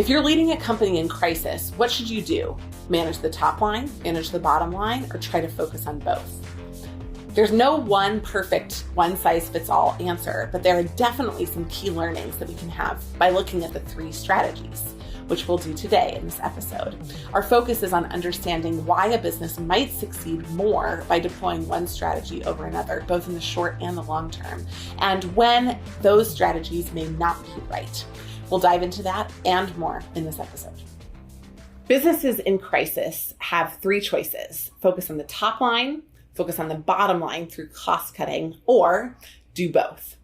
If you're leading a company in crisis, what should you do? Manage the top line, manage the bottom line, or try to focus on both? There's no one perfect one-size-fits-all answer, but there are definitely some key learnings that we can have by looking at the 3 strategies, which we'll do today in this episode. Our focus is on understanding why a business might succeed more by deploying one strategy over another, both in the short and the long term, and when those strategies may not be right. We'll dive into that and more in this episode. Businesses in crisis have 3 choices: focus on the top line, focus on the bottom line through cost cutting, or do both.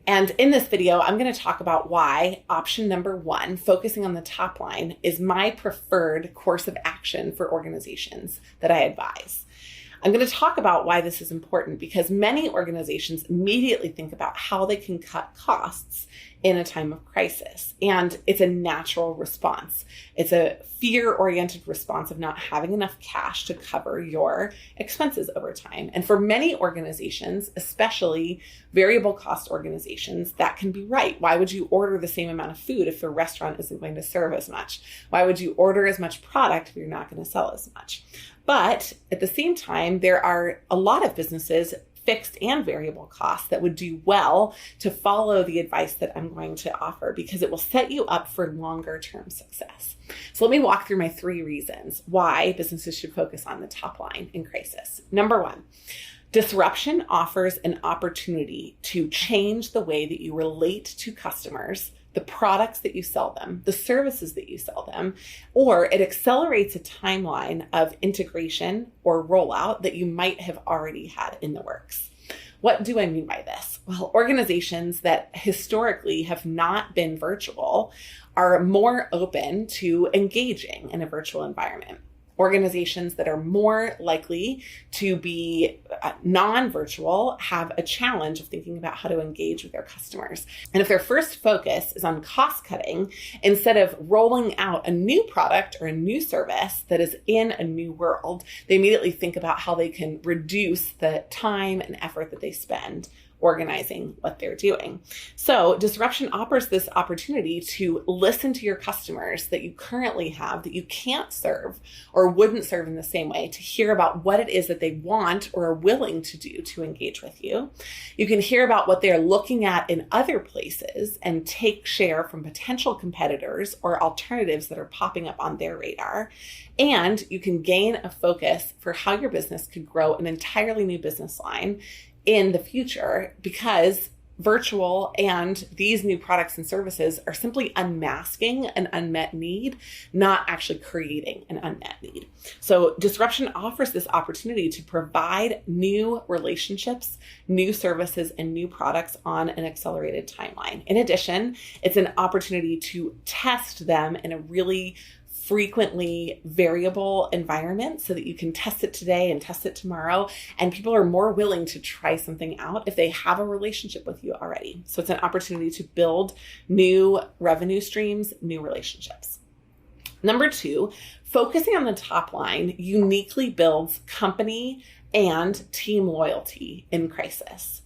And in this video, I'm going to talk about why option number 1, focusing on the top line, is my preferred course of action for organizations that I advise. I'm going to talk about why this is important because many organizations immediately think about how they can cut costs in a time of crisis. And it's a natural response. It's a fear-oriented response of not having enough cash to cover your expenses over time. And for many organizations, especially variable cost organizations, that can be right. Why would you order the same amount of food if the restaurant isn't going to serve as much? Why would you order as much product if you're not going to sell as much? But at the same time, there are a lot of businesses, fixed and variable costs, that would do well to follow the advice that I'm going to offer because it will set you up for longer term success. So let me walk through my 3 reasons why businesses should focus on the top line in crisis. Number 1, disruption offers an opportunity to change the way that you relate to customers, the products that you sell them, the services that you sell them, or it accelerates a timeline of integration or rollout that you might have already had in the works. What do I mean by this? Well, organizations that historically have not been virtual are more open to engaging in a virtual environment. Organizations that are more likely to be non-virtual have a challenge of thinking about how to engage with their customers. And if their first focus is on cost cutting, instead of rolling out a new product or a new service that is in a new world, they immediately think about how they can reduce the time and effort that they spend organizing what they're doing. So disruption offers this opportunity to listen to your customers that you currently have that you can't serve or wouldn't serve in the same way, to hear about what it is that they want or are willing to do to engage with you. You can hear about what they're looking at in other places and take share from potential competitors or alternatives that are popping up on their radar. And you can gain a focus for how your business could grow an entirely new business line in the future, because virtual and these new products and services are simply unmasking an unmet need, not actually creating an unmet need. So disruption offers this opportunity to provide new relationships, new services, and new products on an accelerated timeline. In addition, it's an opportunity to test them in a really frequently variable environment so that you can test it today and test it tomorrow. And people are more willing to try something out if they have a relationship with you already. So it's an opportunity to build new revenue streams, new relationships. Number 2, focusing on the top line uniquely builds company and team loyalty in crisis.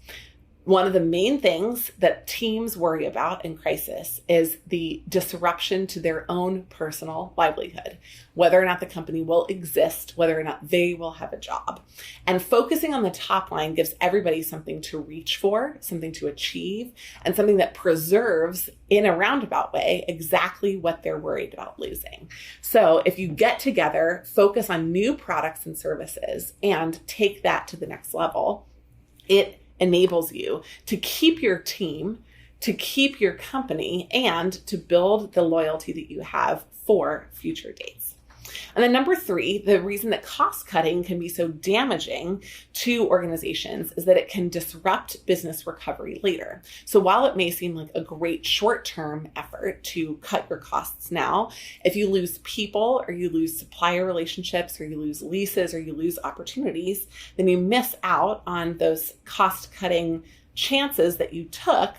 One of the main things that teams worry about in crisis is the disruption to their own personal livelihood, whether or not the company will exist, whether or not they will have a job. And focusing on the top line gives everybody something to reach for, something to achieve, and something that preserves in a roundabout way exactly what they're worried about losing. So if you get together, focus on new products and services, and take that to the next level, it enables you to keep your team, to keep your company, and to build the loyalty that you have for future dates. And then number 3, the reason that cost cutting can be so damaging to organizations is that it can disrupt business recovery later. So while it may seem like a great short-term effort to cut your costs now, if you lose people or you lose supplier relationships or you lose leases or you lose opportunities, then you miss out on those cost-cutting chances that you took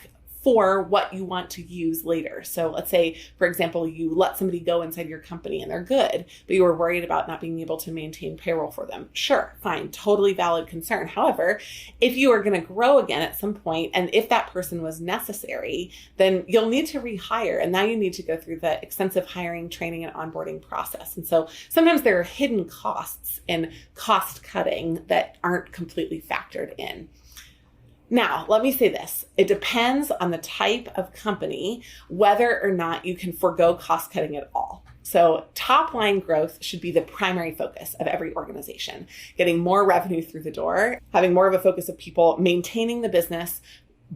for what you want to use later. So let's say, for example, you let somebody go inside your company and they're good, but you were worried about not being able to maintain payroll for them. Sure, fine, totally valid concern. However, if you are going to grow again at some point, and if that person was necessary, then you'll need to rehire. And now you need to go through the extensive hiring, training, and onboarding process. And so sometimes there are hidden costs in cost cutting that aren't completely factored in. Now, let me say this. It depends on the type of company, whether or not you can forego cost cutting at all. So top line growth should be the primary focus of every organization. Getting more revenue through the door, having more of a focus of people maintaining the business,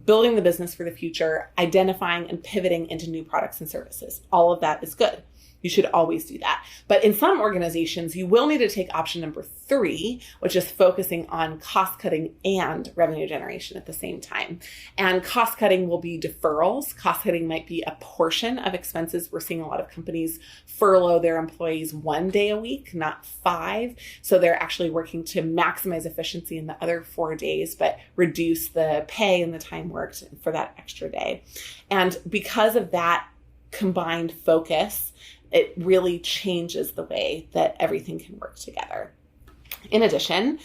building the business for the future, identifying and pivoting into new products and services. All of that is good. You should always do that. But in some organizations, you will need to take option number 3, which is focusing on cost cutting and revenue generation at the same time. And cost cutting will be deferrals. Cost cutting might be a portion of expenses. We're seeing a lot of companies furlough their employees 1 day a week, not 5. So they're actually working to maximize efficiency in the other 4 days, but reduce the pay and the time worked for that extra day. And because of that combined focus, it really changes the way that everything can work together. In addition,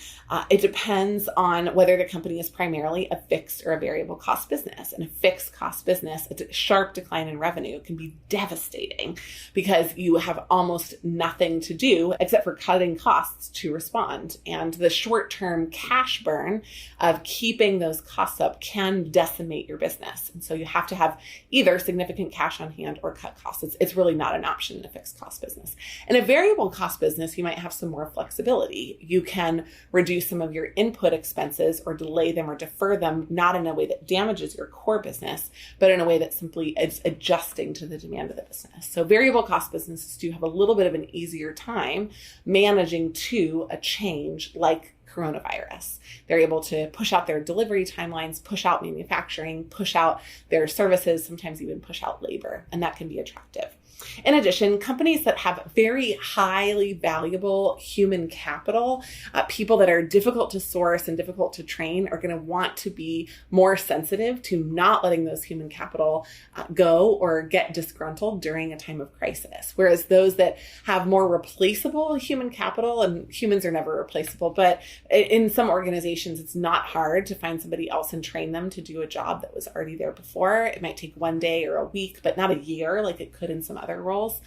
it depends on whether the company is primarily a fixed or a variable cost business. And a fixed cost business, a sharp decline in revenue can be devastating because you have almost nothing to do except for cutting costs to respond. And the short-term cash burn of keeping those costs up can decimate your business. And so you have to have either significant cash on hand or cut costs. It's really not an option in a fixed cost business. In a variable cost business, you might have some more flexibility. You can reduce some of your input expenses or delay them or defer them, not in a way that damages your core business, but in a way that simply is adjusting to the demand of the business. So variable cost businesses do have a little bit of an easier time managing to a change like coronavirus. They're able to push out their delivery timelines, push out manufacturing, push out their services, sometimes even push out labor, and that can be attractive. In addition, companies that have very highly valuable human capital, people that are difficult to source and difficult to train, are going to want to be more sensitive to not letting those human capital go or get disgruntled during a time of crisis. Whereas those that have more replaceable human capital, and humans are never replaceable, but in some organizations, it's not hard to find somebody else and train them to do a job that was already there before. It might take 1 day or a week, but not a year like it could in some other roles.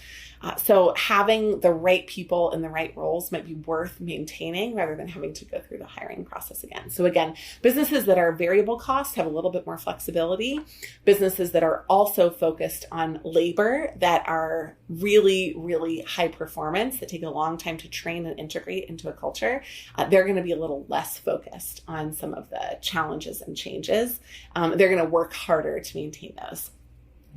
So having the right people in the right roles might be worth maintaining rather than having to go through the hiring process again. So again, businesses that are variable costs have a little bit more flexibility. Businesses that are also focused on labor that are really, really high performance, that take a long time to train and integrate into a culture, they're going to be a little less focused on some of the challenges and changes. They're going to work harder to maintain those.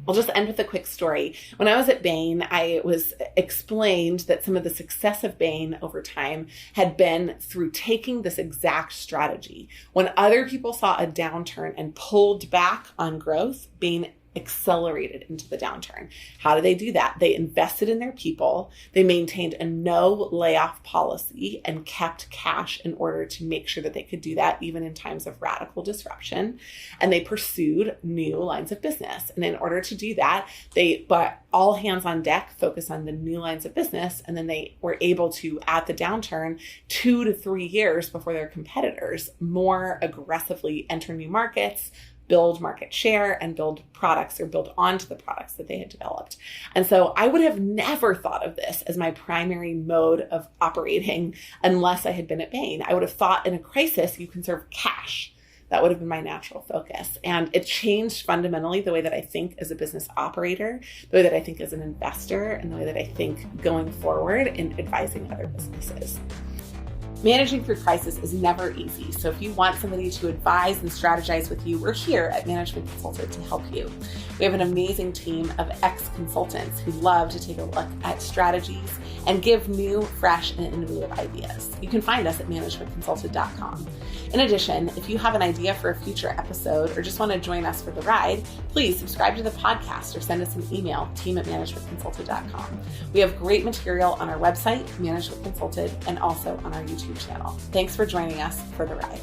I'll just end with a quick story. When I was at Bain, I was explained that some of the success of Bain over time had been through taking this exact strategy. When other people saw a downturn and pulled back on growth, Bain accelerated into the downturn. How did they do that? They invested in their people. They maintained a no layoff policy and kept cash in order to make sure that they could do that even in times of radical disruption. And they pursued new lines of business. And in order to do that, they bought all hands on deck, focus on the new lines of business. And then they were able to, at the downturn, 2 to 3 years before their competitors, more aggressively enter new markets, build market share, and build products or build onto the products that they had developed. And so I would have never thought of this as my primary mode of operating unless I had been at Bain. I would have thought in a crisis, you conserve cash. That would have been my natural focus. And it changed fundamentally the way that I think as a business operator, the way that I think as an investor, and the way that I think going forward in advising other businesses. Managing through crisis is never easy. So if you want somebody to advise and strategize with you, we're here at Management Consulted to help you. We have an amazing team of ex-consultants who love to take a look at strategies and give new, fresh, and innovative ideas. You can find us at managementconsulted.com. In addition, if you have an idea for a future episode or just want to join us for the ride, please subscribe to the podcast or send us an email, team@managementconsulted.com. We have great material on our website, Management Consulted, and also on our YouTube channel. Thanks for joining us for the ride.